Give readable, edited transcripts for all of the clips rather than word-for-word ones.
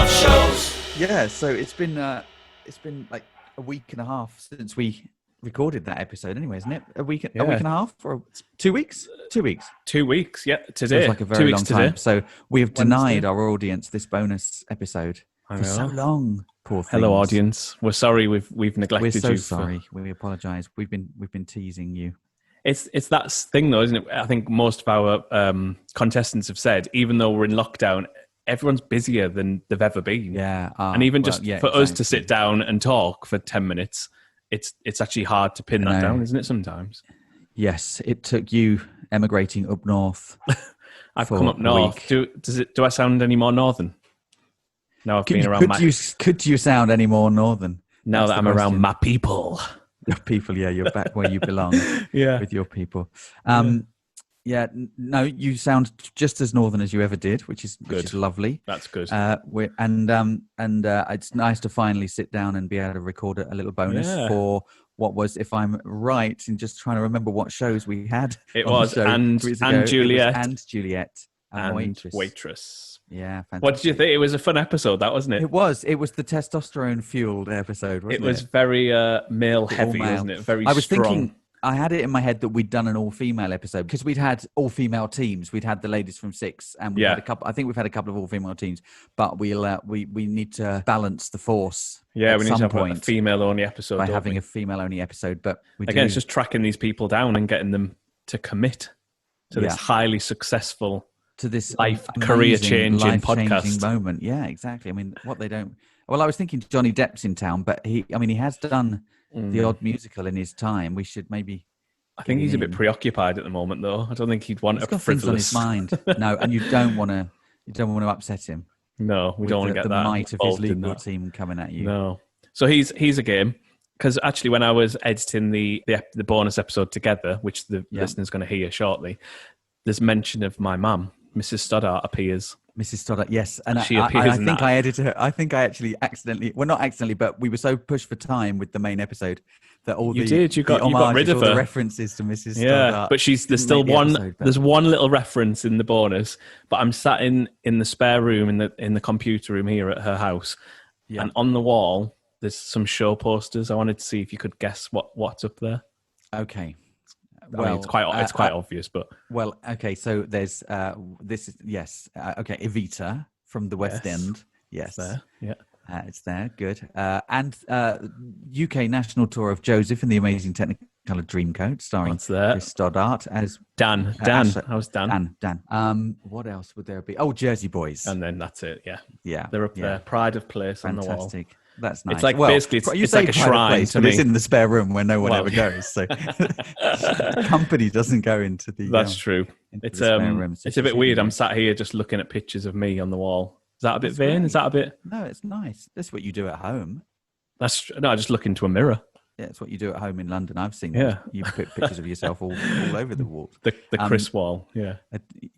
of shows. Yeah, so it's been like a week and a half since we recorded that episode anyway, isn't it? A week and a half, or 2 weeks? 2 weeks. 2 weeks, yeah, today. Feels like a very long time. So we have denied our audience this bonus episode for so long. Poor things. Hello, audience. We're sorry we've neglected you. We're so sorry. We apologise. We've been teasing you. It's that thing though, isn't it? I think most of our contestants have said, even though we're in lockdown, everyone's busier than they've ever been. Yeah. And even for us to sit down and talk for 10 minutes, it's actually hard to pin that down, isn't it, sometimes? Yes. It took you emigrating up north. I've come up north. Do I sound any more northern? Now I've been around could you sound any more northern? Now that I'm around my people. Your people, yeah. You're back where you belong. Yeah. With your people. Yeah, no, you sound just as northern as you ever did, which is lovely. That's good. It's nice to finally sit down and be able to record a little bonus for what was, if I'm right, and just trying to remember what shows we had. It was and Juliet and Waitress. Yeah, fantastic. What did you think? It was a fun episode, that wasn't it? It was the testosterone fueled episode. Wasn't it was very male heavy, wasn't it? Very. I was strong. thinking. I had it in my head that we'd done an all-female episode because we'd had all-female teams. We'd had the ladies from Six, and we had a couple. I think we've had a couple of all-female teams, but we need to balance the force. Yeah, we need to have a female-only episode by having a female-only episode. But it's just tracking these people down and getting them to commit to this highly successful, to this career-changing podcast moment. Yeah, exactly. I mean, what they don't. Well, I was thinking Johnny Depp's in town, but he has done the odd musical in his time. We should maybe. I think he's a bit preoccupied at the moment, though. I don't think he'd want he's a got frivolous things on his mind. No, and you don't want to upset him. No, we don't want to get the that might of his legal team coming at you. No, so he's a game, because actually when I was editing the bonus episode together, which the listener's going to hear shortly, there's mention of my mum, Mrs. Stoddart, appears. Mrs. Stoddart, yes. And she appears I think I edited her. I think I actually accidentally, well, not accidentally, but we were so pushed for time with the main episode that all you got rid of her. The references to Mrs. Stoddart. Yeah, but there's still there's one little reference in the bonus, but I'm sat in the spare room in the computer room here at her house, and on the wall there's some show posters. I wanted to see if you could guess what's up there. Okay. Well, it's quite obvious, but okay. So there's Evita from the West End. Yes, it's there. Yeah, it's there. Good. And UK national tour of Joseph and the Amazing Technicolor Dreamcoat, starring Chris Stoddart as Dan. How's Dan? Dan. What else would there be? Oh, Jersey Boys. And then that's it. Yeah. They're up there. Pride of place on the wall. Fantastic. That's nice. It's like basically it's like a shrine to me. It's in the spare room where no one ever goes. So the company doesn't go into the. That's true. It's a bit weird. I'm sat here just looking at pictures of me on the wall. Is that a bit vain? Is that a bit? No, it's nice. That's what you do at home. I just look into a mirror. Yeah, it's what you do at home in London. I've seen you put pictures of yourself all over the walls. The Chris wall, yeah.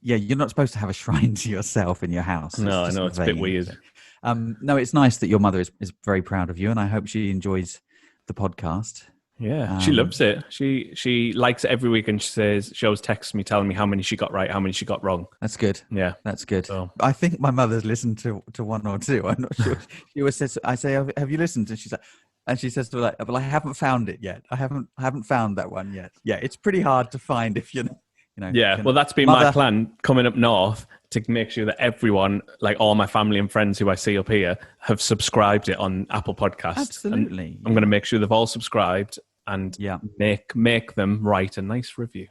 You're not supposed to have a shrine to yourself in your house. No, I know, it's a bit weird. No, it's nice that your mother is very proud of you, and I hope she enjoys the podcast. Yeah, she loves it. She likes it every week, and she always texts me telling me how many she got right, how many she got wrong. That's good. Yeah, that's good. So. I think my mother's listened to one or two. I'm not sure. She always says, "I say, have you listened?" And she's like. And she says to her, "Well, I haven't found it yet. I haven't found that one yet." Yeah, it's pretty hard to find if you know. Yeah, well, that's been my plan coming up north, to make sure that everyone, like all my family and friends who I see up here, have subscribed it on Apple Podcasts. Absolutely. And I'm going to make sure they've all subscribed and make them write a nice review.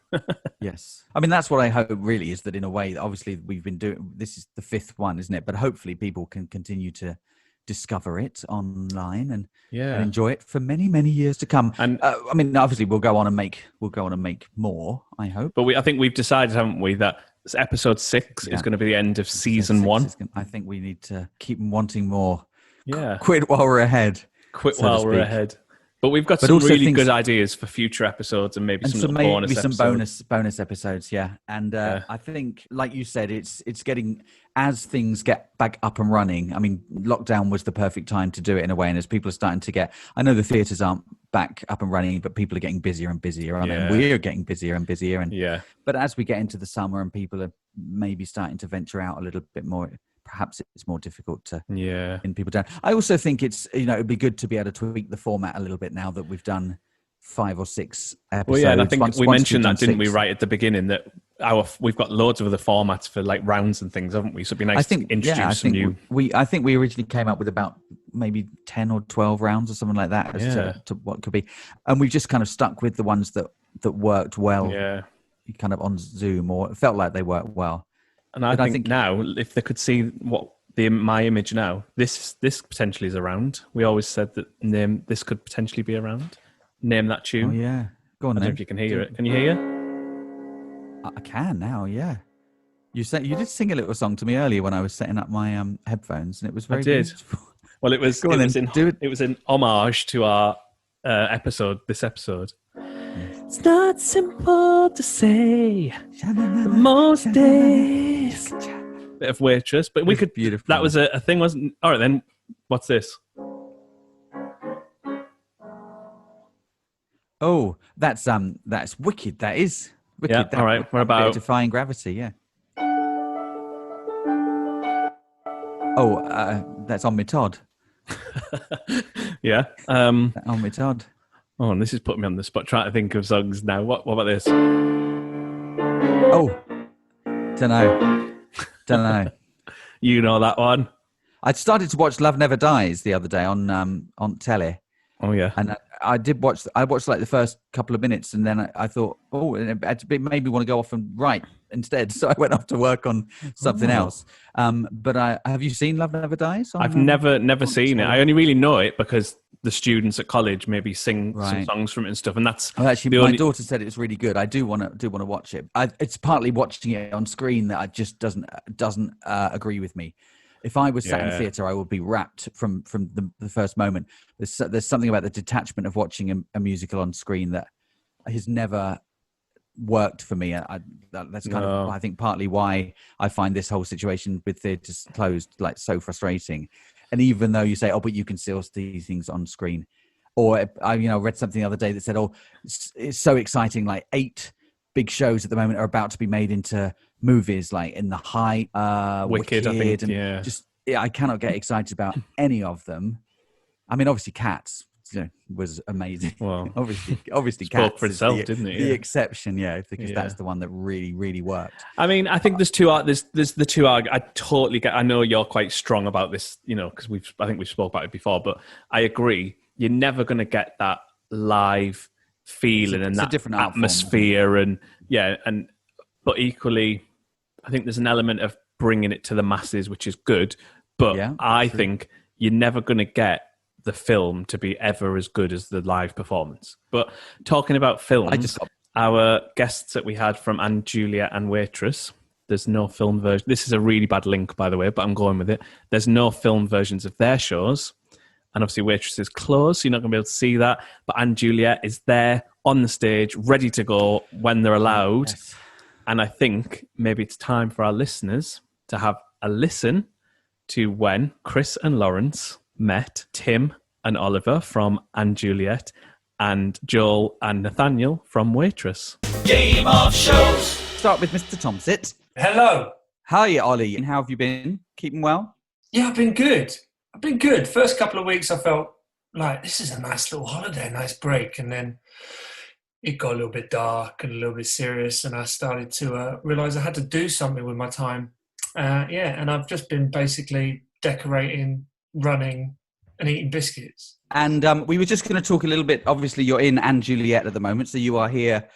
Yes. I mean, that's what I hope really, is that in a way, obviously we've been doing, this is the 5th one, isn't it? But hopefully people can continue to discover it online and enjoy it for many, many years to come. And I mean, obviously we'll go on and make more, I hope. But I think we've decided, haven't we, that episode 6 is going to be the end of season 1. I think we need to keep wanting more. Yeah. Quit while we're ahead. We're ahead. But we've got some really good ideas for future episodes, and maybe some bonus episodes, yeah. And I think, like you said, it's getting, as things get back up and running. I mean, lockdown was the perfect time to do it in a way, and as people are starting to get, I know the theatres aren't back up and running, but people are getting busier and busier, and we're getting busier and busier. But as we get into the summer and people are maybe starting to venture out a little bit more, perhaps it's more difficult to pin people down. I also think it's, it'd be good to be able to tweak the format a little bit now that we've done 5 or 6 episodes. Well, yeah, and I think we mentioned that, didn't we, right at the beginning, that we've got loads of other formats for like rounds and things, haven't we? So it'd be nice to introduce some new. I think we originally came up with about maybe 10 or 12 rounds or something like that as to what could be, and we've just kind of stuck with the ones that worked well. Yeah, kind of on Zoom, or it felt like they worked well. And I think now, if they could see what my image now, this potentially is around. We always said that this could potentially be around. Name that tune. Oh yeah, go on. I don't know if you can hear it. Can you hear? I can now. Yeah. You did sing a little song to me earlier when I was setting up my headphones, and it was very beautiful. Well, it was in homage to our episode. This episode. It's not simple to say most days. Bit of Waitress, but we could. Beautiful. That was a thing, wasn't? All right, then. What's this? Oh, that's wicked. That is wicked. Yeah. All right. What about Defying Gravity? Yeah. Oh, that's On Me Todd. Yeah. On Me Todd. Oh, and this is putting me on the spot. Trying to think of songs now. What about this? Oh, don't know. You know that one? I started to watch Love Never Dies the other day on telly. Oh yeah, and I watched like the first couple of minutes, and then I thought, it made me want to go off and write instead. So I went off to work on something else. But have you seen Love Never Dies? I've never seen it. I only really know it because the students at college maybe sing some songs from it and stuff, and that's actually my daughter said it's really good. I do want to watch it. It's partly watching it on screen that just doesn't agree with me. If I was sat in a theatre, I would be rapt from the first moment. There's something about the detachment of watching a musical on screen that has never worked for me. That's kind of, I think, partly why I find this whole situation with theatres closed like so frustrating. And even though you say, but you can still see things on screen, or I read something the other day that said, it's so exciting, like 8 big shows at the moment are about to be made into movies, like In the Height, Wicked, I think, and I cannot get excited about any of them. I mean, obviously Cats was amazing. Well, obviously Cats for itself, didn't it? The exception, because that's the one that really, really worked. I mean, I think there's the two. I totally get. I know you're quite strong about this, because I think we've spoke about it before, but I agree. You're never going to get that live feeling and that different atmosphere, but equally, I think there's an element of bringing it to the masses, which is good. But I think you're never going to get the film to be ever as good as the live performance. But talking about films, our guests that we had from And Juliet and Waitress, there's no film version. This is a really bad link, by the way, but I'm going with it. There's no film versions of their shows. And obviously Waitress is closed, so you're not going to be able to see that. But And Juliet is there on the stage, ready to go when they're allowed. Yes. And I think maybe it's time for our listeners to have a listen to when Chris and Laurence met Tim and Oliver from And Juliet and Joel and Nathaniel from Waitress. Game of shows. Start with Mr. Tompsett. Hello. Hi, Ollie. And how have you been? Keeping well? Yeah, I've been good. First couple of weeks I felt like this is a nice little holiday, nice break. And then it got a little bit dark and a little bit serious. And I started to realise I had to do something with my time. And I've just been basically decorating, running and eating biscuits. And we were just going to talk a little bit. Obviously, you're in And Juliet at the moment, so you are here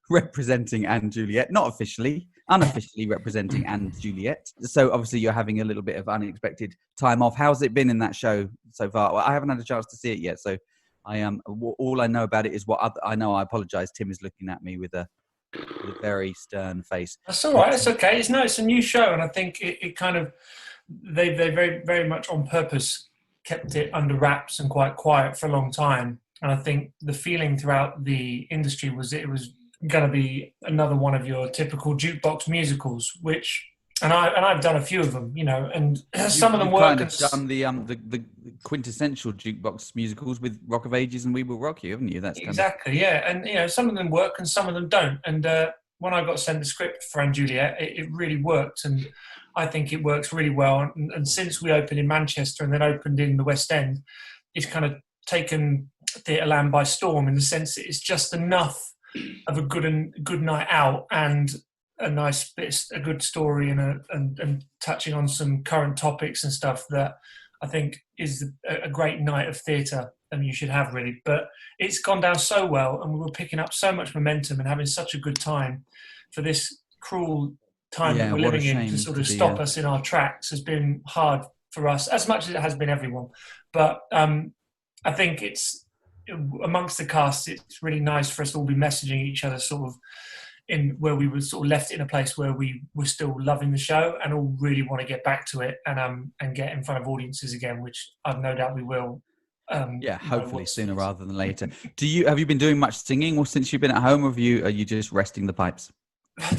representing And Juliet, not officially, unofficially representing And Juliet. So obviously, you're having a little bit of unexpected time off. How's it been in that show so far? Well, I haven't had a chance to see it yet, so all I know about it is I know. I apologise. Tim is looking at me with a very stern face. That's all right. It's okay. It's a new show, and I think it kind of they very, very much on purpose kept it under wraps and quite quiet for a long time. And I think the feeling throughout the industry was it was going to be another one of your typical jukebox musicals, and I've done a few of them, and some of them work. You've done the quintessential jukebox musicals with Rock of Ages and We Will Rock You, haven't you? That's exactly, yeah. And some of them work and some of them don't. And when I got sent the script for and Juliet, it really worked, and I think it works really well. And since we opened in Manchester and then opened in the West End, it's kind of taken Theatreland by storm, in the sense that it's just enough of a good night out and a nice bit, a good story, and touching on some current topics and stuff that I think is a great night of theatre, and you should have, really. But it's gone down so well, and we were picking up so much momentum and having such a good time. For this cruel time that we're living in to sort of stop us in our tracks has been hard for us, as much as it has been everyone. But I think it's, amongst the cast, it's really nice for us to all be messaging each other sort of in where we were sort of left in a place where we were still loving the show and all really want to get back to it and get in front of audiences again, which I've no doubt we will. Hopefully sooner rather than later. Have you been doing much singing, or since you've been at home, or are you just resting the pipes?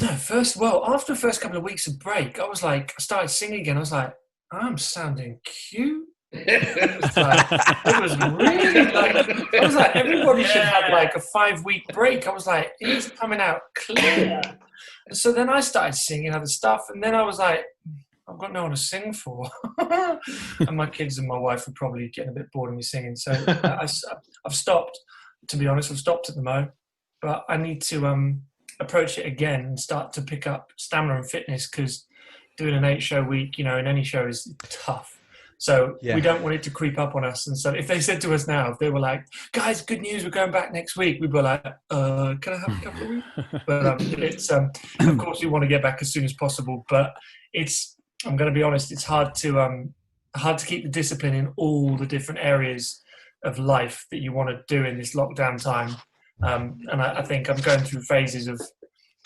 No, after the first couple of weeks of break, I started singing again. I was like, I'm sounding cute. It was really I was like, everybody should have like a 5-week break. I was like, it's coming out clear. And so then I started singing other stuff, and then I was like, I've got no one to sing for. And my kids and my wife were probably getting a bit bored of me singing. So I've stopped, to be honest. I've stopped at the moment, but I need to approach it again and start to pick up stamina and fitness, because doing an 8-show week, in any show is tough. So we don't want it to creep up on us. And so if they said to us now, if they were like, guys, good news, we're going back next week, we'd be like, can I have a couple of weeks? But it's, of course, we want to get back as soon as possible. But I'm going to be honest, it's hard to keep the discipline in all the different areas of life that you want to do in this lockdown time. And I think I'm going through phases of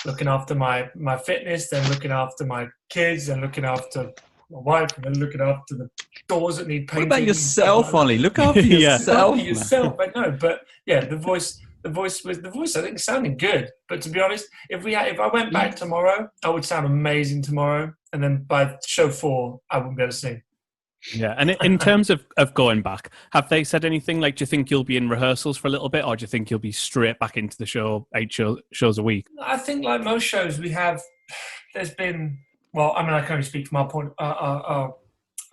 looking after my fitness, then looking after my kids, and looking after my wife, and then looking after the doors that need painting. What about yourself, Ollie? Look after yourself. I know, but the voice I think is sounding good. But to be honest, if I went back tomorrow, I would sound amazing tomorrow, and then by show 4, I wouldn't be able to sing. Yeah, and in terms of going back, have they said anything like, do you think you'll be in rehearsals for a little bit, or do you think you'll be straight back into the show, 8 shows a week? I think like most shows we have, there's been, well, I mean, I can only speak from our point, our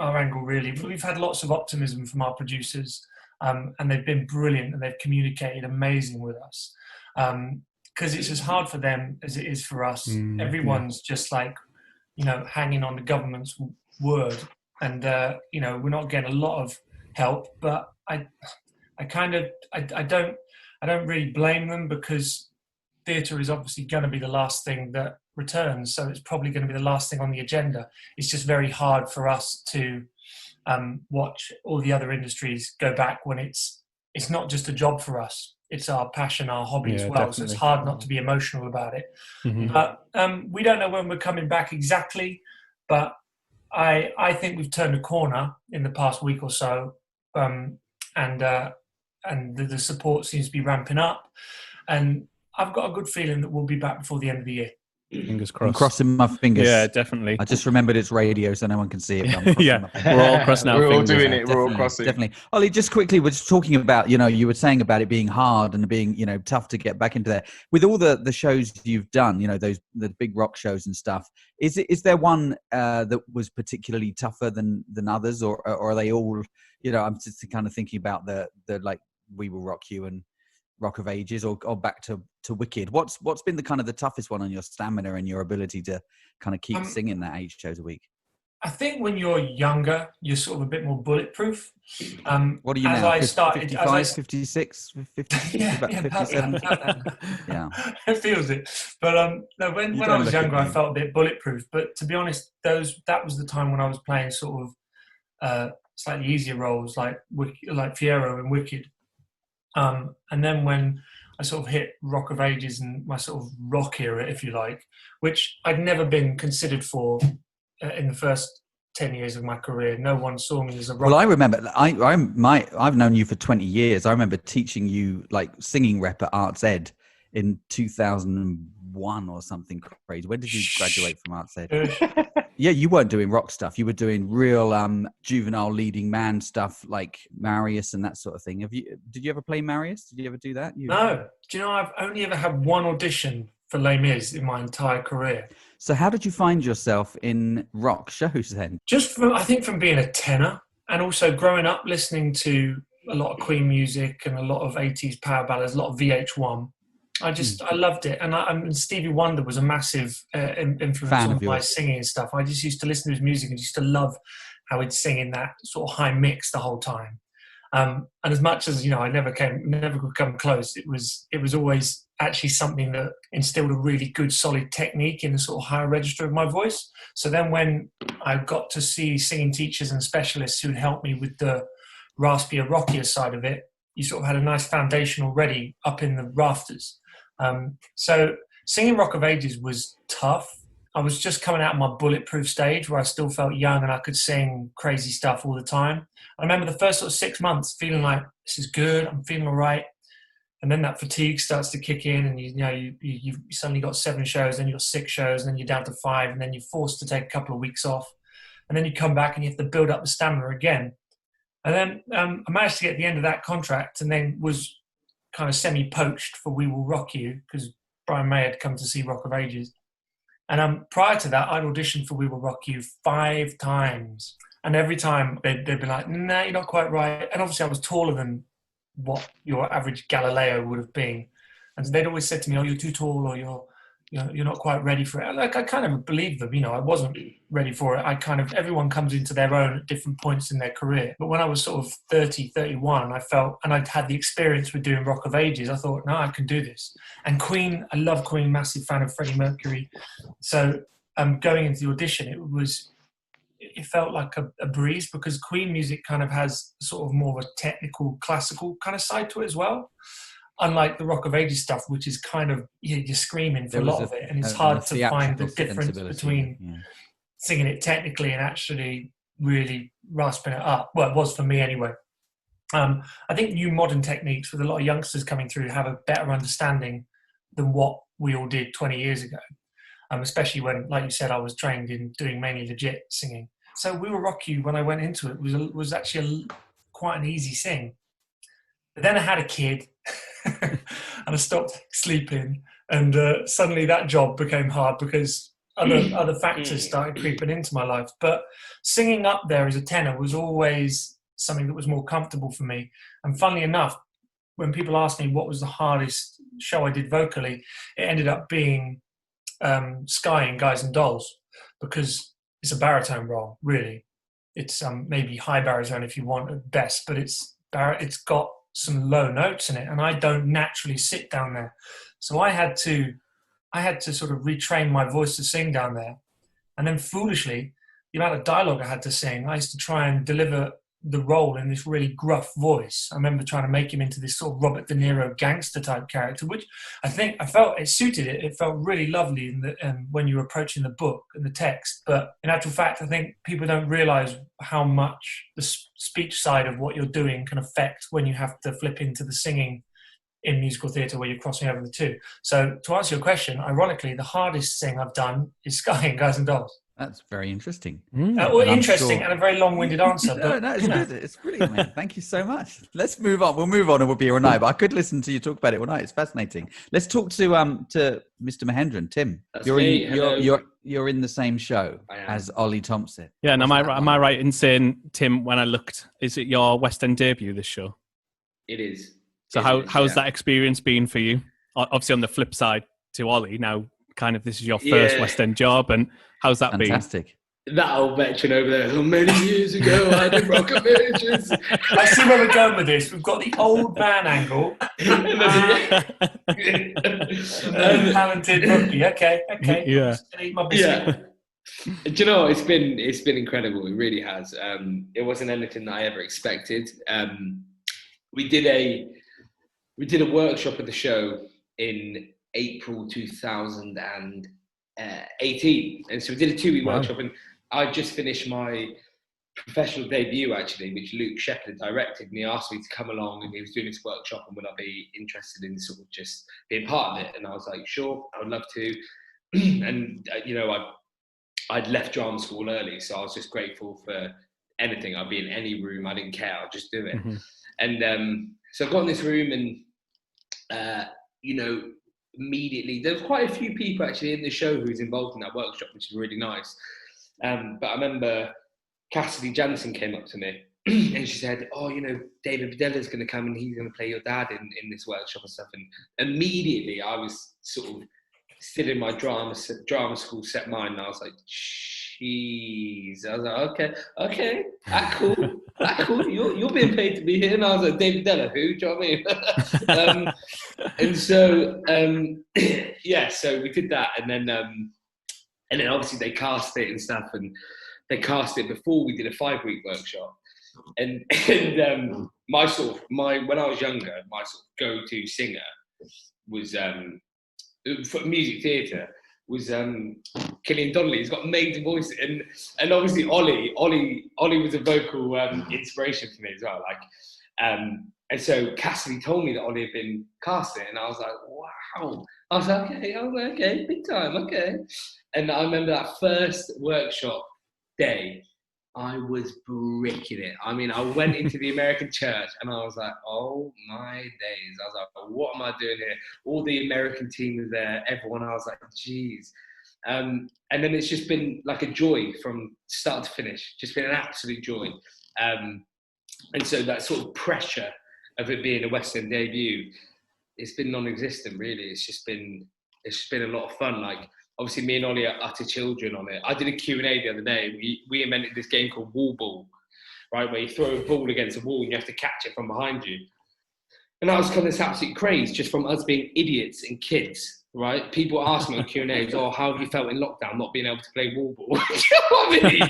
angle really. We've had lots of optimism from our producers, and they've been brilliant, and they've communicated amazing with us, because it's as hard for them as it is for us. Everyone's just like, hanging on the government's word. And, we're not getting a lot of help, but I don't really blame them, because theatre is obviously going to be the last thing that returns. So it's probably going to be the last thing on the agenda. It's just very hard for us to watch all the other industries go back when it's not just a job for us. It's our passion, our hobby as well. Definitely. So it's hard not to be emotional about it. Mm-hmm. But we don't know when we're coming back exactly, but I think we've turned a corner in the past week or so, and the support seems to be ramping up, and I've got a good feeling that we'll be back before the end of the year. Fingers crossed. I'm crossing my fingers. Yeah, definitely. I just remembered it's radio, so no one can see it. Yeah, we're all crossing our fingers. We're all doing it. We're all crossing. Definitely. Ollie, just quickly, we're just talking about, you were saying about it being hard and being, tough to get back into there. With all the shows you've done, the big rock shows and stuff, is there one that was particularly tougher than others, or are they all, I'm just kind of thinking about the like We Will Rock You and Rock of Ages, or back to Wicked. What's been the kind of the toughest one on your stamina and your ability to kind of keep singing that 8 shows a week? I think when you're younger, you're sort of a bit more bulletproof. What are you now? 55, 56, 50, about 57? Yeah. It feels it. But no, when I was younger, I felt a bit bulletproof. But to be honest, that was the time when I was playing sort of slightly easier roles, like Fiyero and Wicked. And then when I sort of hit Rock of Ages and my sort of rock era, if you like, which I'd never been considered for in the first 10 years of my career. No one saw me as a rock. Well, I remember, I've known you for 20 years. I remember teaching you like singing rep at Arts Ed in 2001 or something crazy. When did you graduate from Arts Ed? Yeah, you weren't doing rock stuff. You were doing real juvenile leading man stuff like Marius and that sort of thing. Did you ever play Marius? Did you ever do that? No. Do you know, I've only ever had one audition for Les Mis in my entire career. So how did you find yourself in rock shows then? Just from, I think from being a tenor, and also growing up listening to a lot of Queen music and a lot of 80s power ballads, a lot of VH1. I loved it. And Stevie Wonder was a massive influence on my singing and stuff. I just used to listen to his music and used to love how he'd sing in that sort of high mix the whole time. And as much as, I never could come close, it was always actually something that instilled a really good solid technique in the sort of higher register of my voice. So then when I got to see singing teachers and specialists who'd help me with the raspier, rockier side of it, you sort of had a nice foundation already up in the rafters. So singing Rock of Ages was tough. I was just coming out of my bulletproof stage where I still felt young and I could sing crazy stuff all the time. I remember the first sort of 6 months feeling like, this is good, I'm feeling all right. And then that fatigue starts to kick in and you suddenly got 7 shows, then you've got 6 shows, and then you're down to 5, and then you're forced to take a couple of weeks off. And then you come back and you have to build up the stamina again. And then I managed to get the end of that contract and then was kind of semi-poached for We Will Rock You because Brian May had come to see Rock of Ages. And prior to that, I'd auditioned for We Will Rock You 5 times. And every time they'd be like, nah, you're not quite right. And obviously I was taller than what your average Galileo would have been. And they'd always said to me, oh, you're too tall, or you're not quite ready for it. Like, I kind of believed them, I wasn't ready for it. Everyone comes into their own at different points in their career. But when I was sort of 30, 31, I felt, and I'd had the experience with doing Rock of Ages, I thought, no, I can do this. And Queen, I love Queen, massive fan of Freddie Mercury. So going into the audition, it felt like a breeze because Queen music kind of has sort of more of a technical, classical kind of side to it as well. Unlike the Rock of Ages stuff, which is kind of, you're screaming for a lot of it. And it's hard to find the difference between singing it technically and actually really rasping it up. Well, it was for me anyway. I think new modern techniques with a lot of youngsters coming through have a better understanding than what we all did 20 years ago. Especially when, like you said, I was trained in doing mainly legit singing. So We Will Rock You, when I went into it, was actually quite an easy sing. But then I had a kid and I stopped sleeping, and suddenly that job became hard because other factors started creeping into my life. But singing up there as a tenor was always something that was more comfortable for me. And funnily enough, when people asked me what was the hardest show I did vocally, it ended up being Sky in Guys and Dolls, because it's a baritone role, really. It's maybe high baritone if you want at best, but it's got some low notes in it, and I don't naturally sit down there. So I had to sort of retrain my voice to sing down there. And then foolishly, the amount of dialogue I had to sing, I used to try and deliver the role in this really gruff voice. I remember trying to make him into this sort of Robert De Niro gangster type character, which I felt it suited it. It felt really lovely when you were approaching the book and the text. But in actual fact, I think people don't realize how much the speech side of what you're doing can affect when you have to flip into the singing in musical theatre where you're crossing over the two. So to answer your question, ironically, the hardest thing I've done is Sky in Guys and Dolls. That's very interesting. Interesting and a very long-winded answer. But, no, it's good. It's brilliant, mate. Thank you so much. Let's move on. We'll move on and we'll be here all night. But I could listen to you talk about it all night. It's fascinating. Let's talk to Mr. Mahendran. Tim, you're in the same show as Ollie Tompsett. Yeah, and am I right in saying, Tim, when I looked, is it your West End debut, this show? It is. So how's that experience been for you? Obviously on the flip side to Ollie, now kind of this is your first West End job, and how's that been? Fantastic. That old veteran over there, how many years ago I did Rock of Ages. I see where we're going with this. We've got the old man angle. Talented rookie. Okay. Yeah. Do you know, it's been incredible. It really has. It wasn't anything that I ever expected. We did a workshop of the show in April 2018, and so we did a 2-week workshop, and I just finished my professional debut actually, which Luke Shepherd directed, and he asked me to come along, and he was doing this workshop, and would I be interested in sort of just being part of it? And I was like, sure, I would love to. And I'd left drama school early, so I was just grateful for anything. I'd be in any room, I didn't care, I'd just do it. And so I got in this room, and immediately, there was quite a few people actually in the show who was involved in that workshop, which is really nice. But I remember Cassidy Jansen came up to me and she said, "Oh, you know, David Vidella's going to come and he's going to play your dad in this workshop and stuff." And immediately I was sort of still in my drama school set mind, and I was like, "Jeez!" I was like, "Okay, cool. You're being paid to be here." And I was like, "David Vidella, who? Do you know what I mean?" And so so we did that, and then obviously they cast it and stuff, and they cast it before we did a 5-week workshop. And when I was younger, my sort of go-to singer was for music theatre was Killian Donnelly. He's got amazing voice, and obviously Ollie was a vocal inspiration for me as well. Like, and so Cassidy told me that Ollie had been casting, and I was like, wow. I was like, okay, big time, okay. And I remember that first workshop day, I was bricking it. I mean, I went into the American church and I was like, oh my days. I was like, what am I doing here? All the American team was there, everyone. I was like, geez. And then it's just been like a joy from start to finish, just been an absolute joy. And so that sort of pressure of it being a West End debut, it's been non-existent really. It's just been a lot of fun. Like, obviously, me and Ollie are utter children on it. I did a Q&A the other day. We invented this game called Wall Ball, right, where you throw a ball against a wall and you have to catch it from behind you. And I was kind of this absolute craze just from us being idiots and kids, right? People ask me on Q&As, "Oh, how have you felt in lockdown not being able to play Wall Ball?" Do you know what I mean?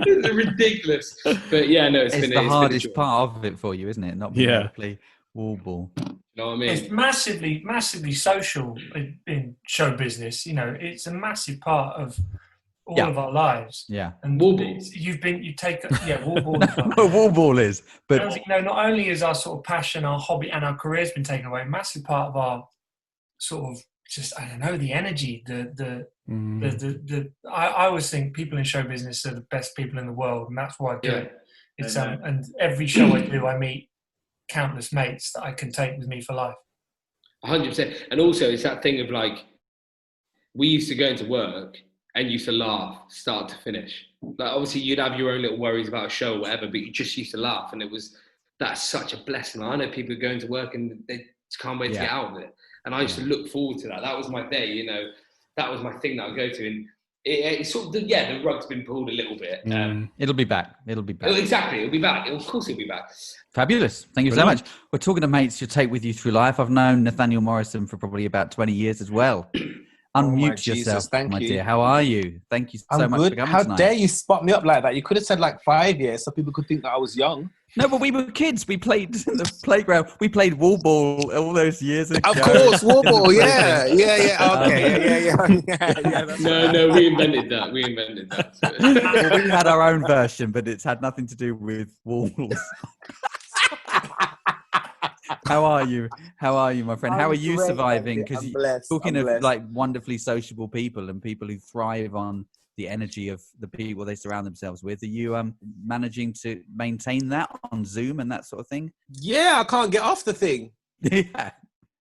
It's ridiculous. But yeah, no, it's the hardest part of it for you, isn't it? Not being able to play Wall Ball. You know what I mean? It's massively social in show business. You know, it's a massive part of all of our lives. Yeah. And Wall Ball. Wall Ball. Wall Ball is. But you know, not only is our sort of passion, our hobby, and our careers been taken away, a massive part of our sort of just, I don't know, the energy, I always think people in show business are the best people in the world, and that's why I do it. It's and every show I do, I meet countless mates that I can take with me for life. 100%. And also it's that thing of like, we used to go into work and used to laugh start to finish. Like, obviously you'd have your own little worries about a show or whatever, but you just used to laugh, and that's such a blessing. I know people going to work and they just can't wait to get out of it, and I used to look forward to that. That was my day, you know, that was my thing that I'd go to. And it's sort of the rug's been pulled a little bit. It'll be back. Exactly, it'll be back. Of course it'll be back. Fabulous. Thank you so much. We're talking to mates who take with you through life. I've known Nathaniel Morrison for probably about 20 years as well. Unmute yourself, my dear. How are you? Thank you so much for coming How tonight. dare you spot me up like that? You could have said like 5 years so people could think that I was young. No, but we were kids. We played in the playground. We played Wall Ball all those years ago. Of course, Wall Ball. Yeah. Okay. Yeah. No, we invented that. Well, we had our own version, but it's had nothing to do with walls. How are you? My friend? How are you surviving? Because talking of like wonderfully sociable people and people who thrive on the energy of the people they surround themselves with, are you managing to maintain that on Zoom and that sort of thing? Yeah, I can't get off the thing. Yeah,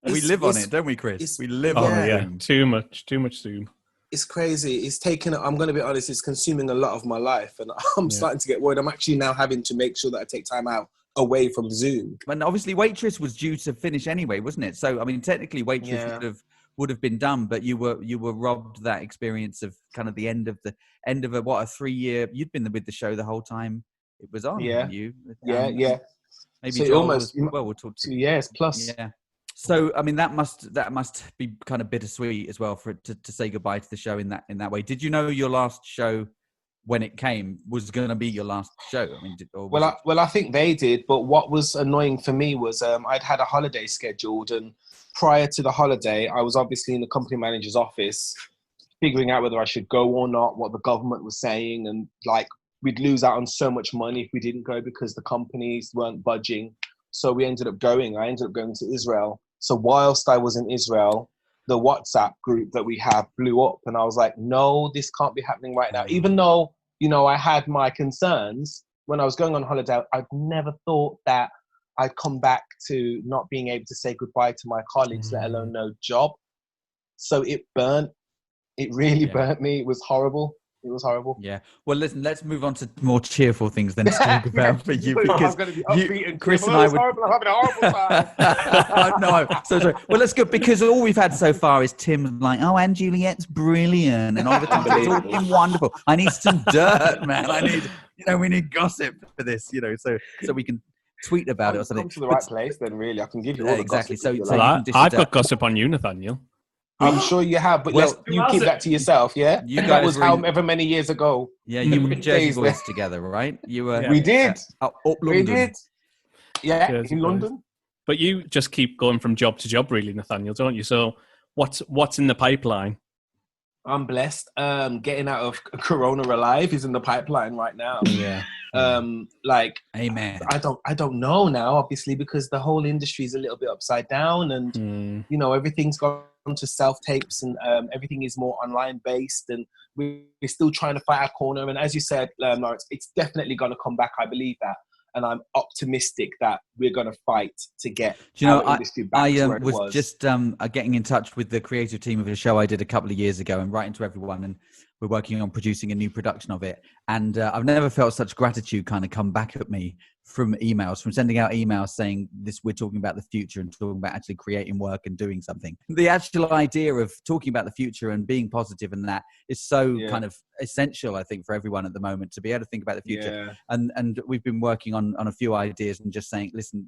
we live on it, don't we, Chris? We live on it. Too much Zoom. It's crazy. It's taken, I'm going to be honest, it's consuming a lot of my life, and I'm starting to get worried. I'm actually now having to make sure that I take time out away from Zoom. And obviously Waitress was due to finish anyway, wasn't it? So I mean, technically Waitress would have been done, but you were robbed that experience of kind of the end of a 3-year. You'd been with the show the whole time it was on. Maybe so almost we'll talk 2 years plus. Yeah. So I mean, that must be kind of bittersweet as well for it to say goodbye to the show in that way. Did you know your last show, when it came, was going to be your last show? I mean, I think they did. But what was annoying for me was I'd had a holiday scheduled, and prior to the holiday, I was obviously in the company manager's office, figuring out whether I should go or not, what the government was saying, and like we'd lose out on so much money if we didn't go because the companies weren't budging. So we ended up going. I ended up going to Israel. So whilst I was in Israel, the WhatsApp group that we have blew up, and I was like, no, this can't be happening right now. Even though, you know, I had my concerns when I was going on holiday, I'd never thought that I'd come back to not being able to say goodbye to my colleagues, let alone no job. So it burnt. It really burnt me. It was horrible. It was horrible. Yeah. Well, listen, let's move on to more cheerful things than to talk about for you, because I'm going to be upbeat and Chris and I would. I'm having a horrible time. No, so sorry. Well, that's good, because all we've had so far is Tim like, oh, and Juliet's brilliant, and Oliver Tom, it's all been wonderful. I need some dirt, man. We need gossip for this, so we can tweet about it or something. Come to the right place, then really, I can give you all the exactly. gossip. So I've got gossip on you, Nathaniel. I'm sure you have, but you keep that to yourself, yeah? That was however many years ago. Yeah, you were Jersey Boys together, right? You were. We did. Up London. We did. Yeah, Jersey in Boys. London. But you just keep going from job to job, really, Nathaniel, don't you? So what's in the pipeline? I'm blessed. Getting out of Corona alive is in the pipeline right now. Yeah. Amen. I don't know now, obviously, because the whole industry is a little bit upside down, and everything's gone to self tapes, and everything is more online based, and we're still trying to fight our corner. And as you said, Laurence, it's definitely going to come back. I believe that. And I'm optimistic that we're going to fight to get our industry back to where it was. I was just getting in touch with the creative team of a show I did a couple of years ago, and writing to everyone, and we're working on producing a new production of it. And I've never felt such gratitude kind of come back at me from sending out emails saying this, we're talking about the future and talking about actually creating work and doing something. The actual idea of talking about the future and being positive, and that is so kind of essential, I think, for everyone at the moment, to be able to think about the future. And we've been working on a few ideas and just saying, listen,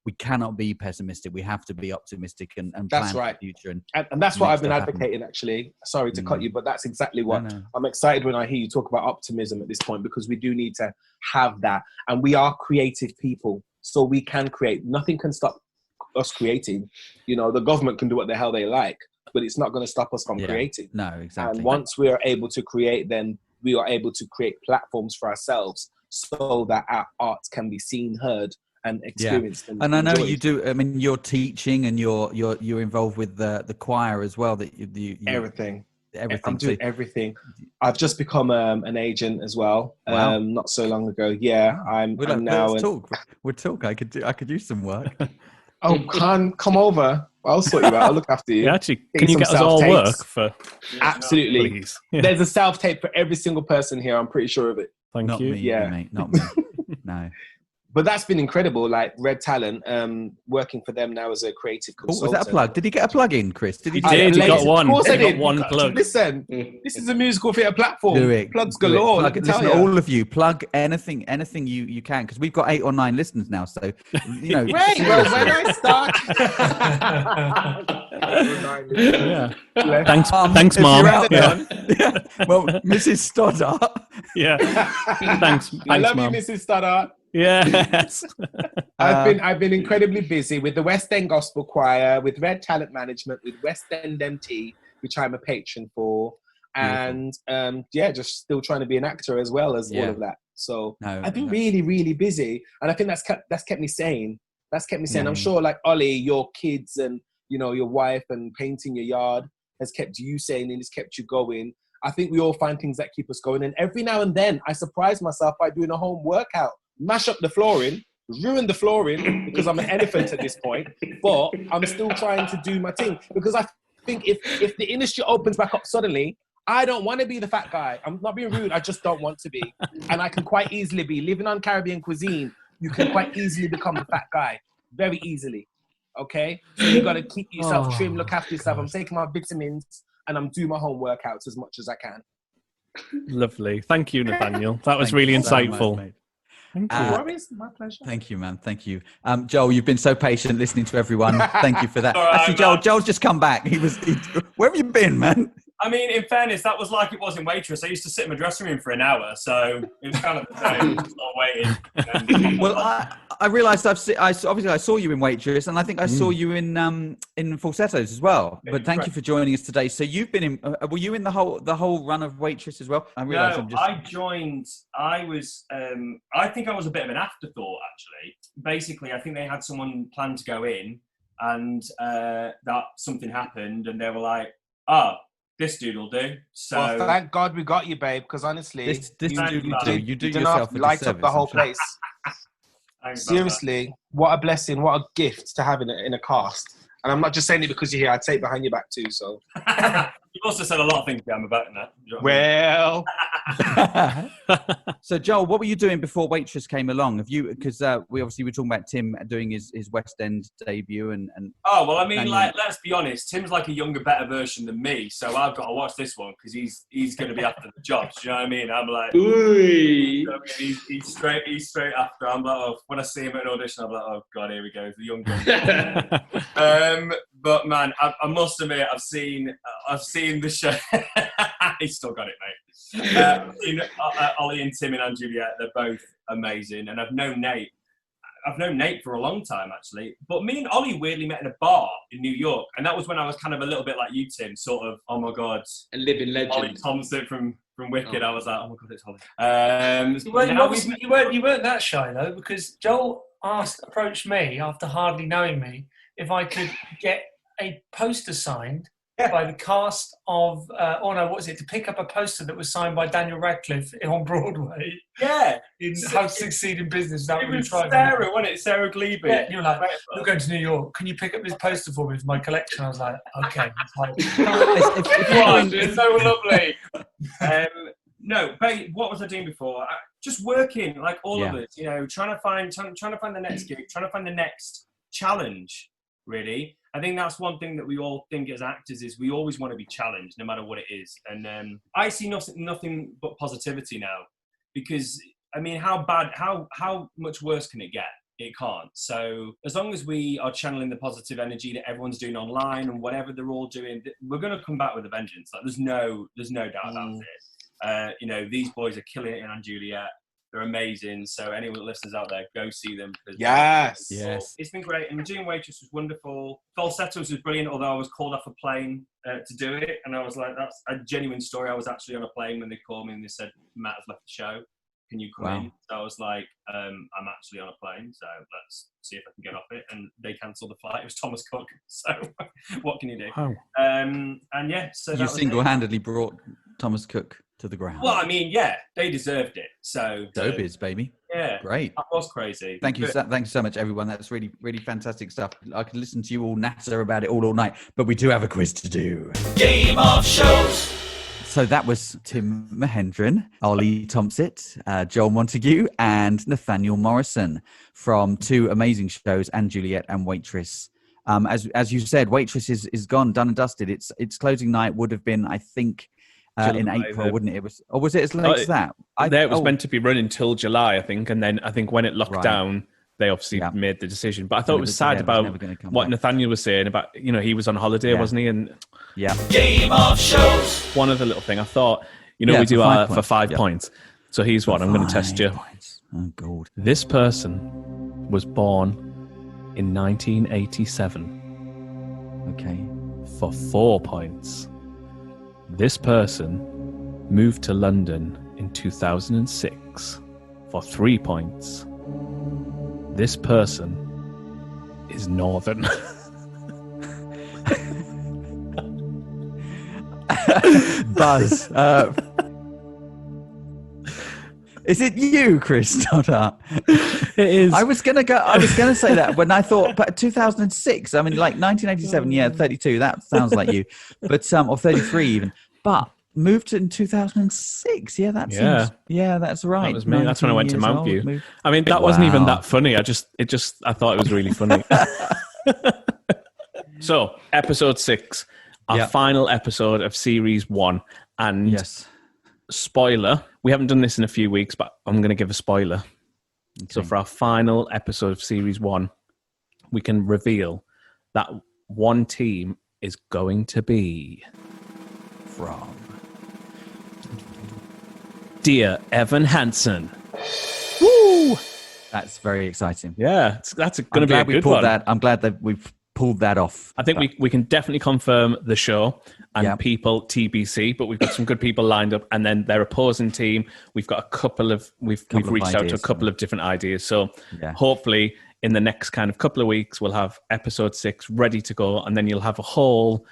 we cannot be pessimistic. We have to be optimistic and plan for the future. And that's what I've been advocating, actually. Sorry to cut you, but that's exactly what I'm excited when I hear you talk about optimism at this point, because we do need to have that. And we are creative people, so we can create. Nothing can stop us creating. The government can do what the hell they like, but it's not going to stop us from creating. No, exactly. And once we are able to create, then we are able to create platforms for ourselves so that our art can be seen, heard, and experienced. And I know you do. I mean, you're teaching, and you're involved with the choir as well. That you everything. Everything. I'm doing everything. I've just become an agent as well. Wow. Not so long ago. Yeah, I'm now. We'll talk. I could do some work. Oh, come over. I'll sort you out. I'll look after you. Yeah, actually, can you get us all work for? Absolutely. Please. There's a self tape for every single person here. I'm pretty sure of it. Thank you. Me, mate. Not me. No. But that's been incredible, like Red Talent, working for them now as a creative consultant. Was that a plug? Did he get a plug in, Chris? He got one. Of course I did. Got one plug. Listen, this is a musical theater platform. Do it. Plugs galore. Listen, all of you, plug anything you can, because we've got 8 or 9 listeners now. So, Great. Well, when I start. Thanks, Mom. Well, Mrs. Stoddart. Thanks, I love Mom. you, Mrs. Stoddart. Yes. I've been incredibly busy with the West End Gospel Choir, with Red Talent Management, with West End MT, which I'm a patron for, and just still trying to be an actor as well as all of that. So I've been really, really busy, and I think that's kept me sane. I'm sure, like Ollie, your kids and your wife and painting your yard has kept you sane and has kept you going. I think we all find things that keep us going, and every now and then I surprise myself by doing a home workout. Mash up the flooring, ruin the flooring because I'm an elephant at this point, but I'm still trying to do my thing, because I think if the industry opens back up suddenly, I don't want to be the fat guy. I'm not being rude, I just don't want to be. And I can quite easily be living on Caribbean cuisine. You can quite easily become the fat guy, very easily. Okay? So you got to keep yourself trim, look after yourself. I'm taking my vitamins and I'm doing my home workouts as much as I can. Lovely. Thank you, Nathaniel. That was really insightful. So much, Thank you. My pleasure. Thank you, man. Thank you. Joel, you've been so patient listening to everyone. Thank you for that. Right, actually, Joel's just come back. Where have you been, man? I mean, in fairness, that was like it was in Waitress. I used to sit in my dressing room for an hour, so it was kind of the same, just not waiting. Well, I realised I saw you in Waitress, and I think I saw you in Falsettos as well. But thank you for joining us today. So you've been in. Were you in the whole run of Waitress as well? I joined. I think I was a bit of an afterthought, actually. Basically, I think they had someone planned to go in, and that something happened, and they were like, this dude will do. So well, thank God we got you, babe, because honestly, this dude will do. You do did yourself not light up the whole place. Seriously, what a blessing, what a gift to have in a cast. And I'm not just saying it because you're here. I'd say it behind your back too. So you've also said a lot of things behind my back now. You know what well. So Joel, what were you doing before Waitress came along? Have you, because we were talking about Tim doing his West End debut and Oh, well, I mean, like, let's be honest. Tim's like a younger, better version than me, so I've got to watch this one because he's going to be after the jobs. Do you know what I mean? I'm like, Ooh. You know what I mean? He's straight after. I'm like, oh, when I see him at an audition, I'm like, oh god, here we go, the young guy. But man, I must admit, I've seen the show. He's still got it, mate. Ollie and Tim and Juliet, they're both amazing, and I've known Nate for a long time, actually. But me and Ollie weirdly met in a bar in New York, and that was when I was kind of a little bit like you, Tim, sort of, oh my god, a living legend. Ollie Tompsett from Wicked. I was like, oh my god, it's Ollie. You weren't that shy though, because Joel approached me after hardly knowing me if I could get a poster signed by the cast of, to pick up a poster that was signed by Daniel Radcliffe on Broadway. Yeah. In How to Succeed in Business. It was Sarah, wasn't it? Sarah Glebe. Yeah, and you were like, we're going to New York. Can you pick up this poster for me for my collection? I was like, okay. It's so lovely. No, babe, what was I doing before? Just working, like all of us, trying to find the next gig, trying to find the next challenge, really. I think that's one thing that we all think as actors is we always want to be challenged, no matter what it is. And I see nothing but positivity now, because I mean, how much worse can it get? It can't. So as long as we are channeling the positive energy that everyone's doing online and whatever they're all doing, we're going to come back with a vengeance. Like there's no doubt about it. These boys are killing it in Juliet. They're amazing. So anyone that listens out there, go see them. Yes. It's been great. And doing Waitress was wonderful. Falsettos was brilliant, although I was called off a plane to do it. And I was like, that's a genuine story. I was actually on a plane when they called me and they said, Matt has left the show. Can you come in? So I was like, I'm actually on a plane, so let's see if I can get off it. And they cancelled the flight. It was Thomas Cook. So what can you do? Wow. So you single-handedly brought Thomas Cook to the ground. Well, I mean, they deserved it. So Showbiz, baby. Yeah, great. That was crazy. Thank you so much, everyone. That's really, really fantastic stuff. I could listen to you all natter about it all night, but we do have a quiz to do. Game of Shows. So that was Tim Mahendran, Ollie Tompsett, Joel Montague, and Nathaniel Morrison from two amazing shows, and Juliet and Waitress. As you said, Waitress is gone, done and dusted. Its closing night would have been, I think, in April, wouldn't it? Was it as late as that? It was meant to be running till July, I think, and then I think when it locked down, they obviously made the decision. But I thought it was sad about what Nathaniel was saying about, he was on holiday, wasn't he? And Game of Shows. One other little thing, I thought, we do our for 5 points. So here's one. I'm going to test you. Oh, God. This person was born in 1987. Okay. For 4 points. This person moved to London in 2006 for 3 points. This person is Northern. Buzz. Is it you, Chris Stoddart? It is. I was gonna say that when I thought, but 2006. I mean, like 1987. Yeah, 32. That sounds like you. But or 33 even. But moved in 2006. Yeah, that seems. Yeah, that's right. That was me. That's when I went to Mountview. I mean, that wasn't even that funny. I thought it was really funny. So, episode 6, our final episode of series 1, and spoiler. We haven't done this in a few weeks, but I'm going to give a spoiler. Okay. So, for our final episode of series 1, we can reveal that one team is going to be from Dear Evan Hansen. Woo! That's very exciting. Yeah, that's going to be a good one. I'm glad that we've pulled that off. I think we can definitely confirm the show and people TBC, but we've got some good people lined up, and then their opposing team. We've got we've reached out to a couple of different ideas. So hopefully in the next kind of couple of weeks we'll have episode 6 ready to go, and then you'll have a whole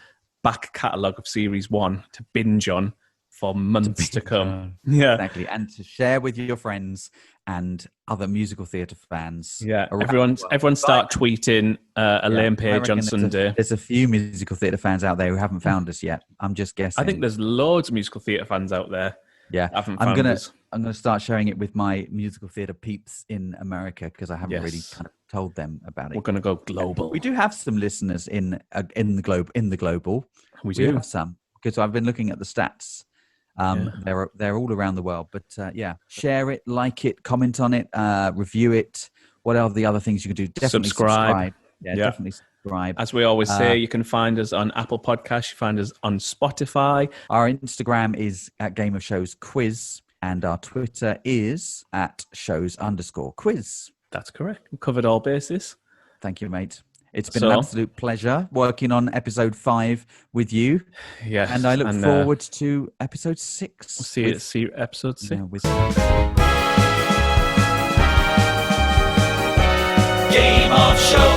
back catalogue of series 1 to binge on for months to come. Yeah, exactly, and to share with your friends and other musical theatre fans. Yeah, everyone start tweeting Elaine Page on Sunday. There's a few musical theatre fans out there who haven't found us yet. I'm just guessing. I think there's loads of musical theatre fans out there. Yeah, haven't I'm found us. gonna start sharing it with my musical theatre peeps in America because I haven't really kind of told them about it. We're gonna go global. We do have some listeners in the global. We do have some because I've been looking at the stats. They're all around the world, but share it, like it, comment on it, review it. What are the other things you can do? Definitely subscribe. Definitely subscribe. As we always say, you can find us on Apple Podcasts. You find us on Spotify. Our Instagram is at Game of Shows Quiz, and our Twitter is at shows_quiz. That's correct. We covered all bases. Thank you, mate. It's been an absolute pleasure working on episode 5 with you. Yes. And I look forward to episode 6. We'll see you episode 6. Game of Shows.